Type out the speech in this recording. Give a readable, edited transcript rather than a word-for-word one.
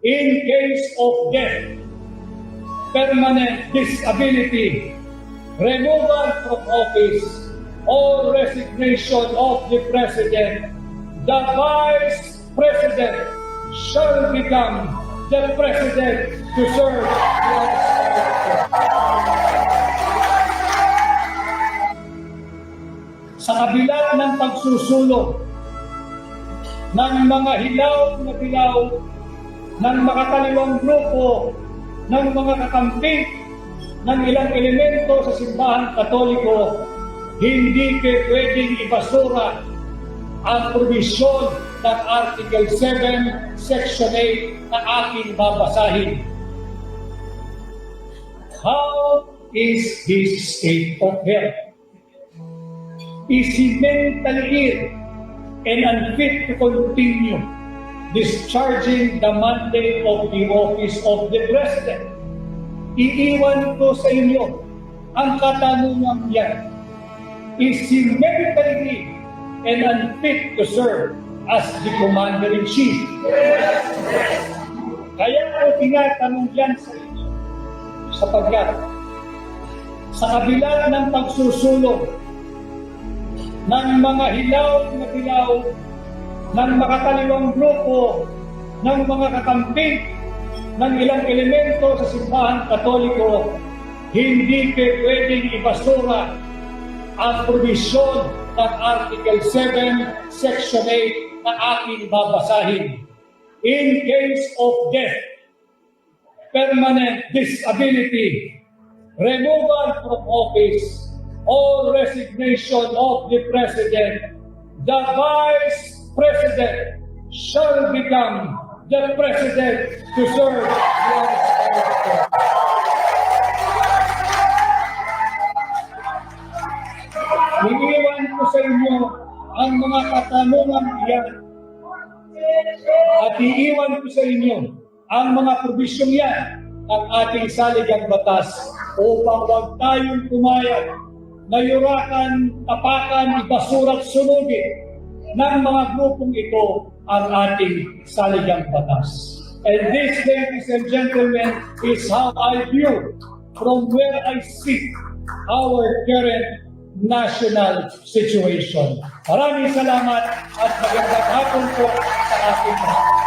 In case of death, permanent disability, removal from office, or resignation of the President, the Vice President shall become the President to serve the office. Sa kabila ng pagsusulong ng mga hilaw na dilaw ng makataliwang grupo ng mga kakampi ng ilang elemento sa simbahang Katoliko, hindi pwedeng ibasura ang probisyon ng Article 7, Section 8 na aking babasahin. How is his state of health? Is he mentally ill and unfit to continue discharging the mandate of the office of the President? Iiwan ko sa inyo ang katanungang yan. Is he mentally and unfit to serve as the Commander-in-Chief? Kaya ko tinatanong yan sa inyo sapagkat sa kabila ng pagsusulong ng mga hilaw na dilaw ng makataliwang grupo ng mga kakampi ng ilang elemento sa simbahang Katoliko, hindi pwedeng ibasura ang probisyon ng Article 7, Section 8 na aking babasahin. In case of death, permanent disability, removal from office, or resignation of the President, the Vice President shall become the President to serve the office. Iiwan ko sa inyo ang mga katanungang iyan at iiwan ko sa inyo ang mga probisyong yan ng ating saligang batas upang huwag tayong pumayag na yurakan, tapakan, ibasura at sunugin ng mga grupong ito ang ating saligang batas. And this, ladies and gentlemen, is how I view from where I sit our current national situation. Maraming salamat at magandang hapon po sa ating mga.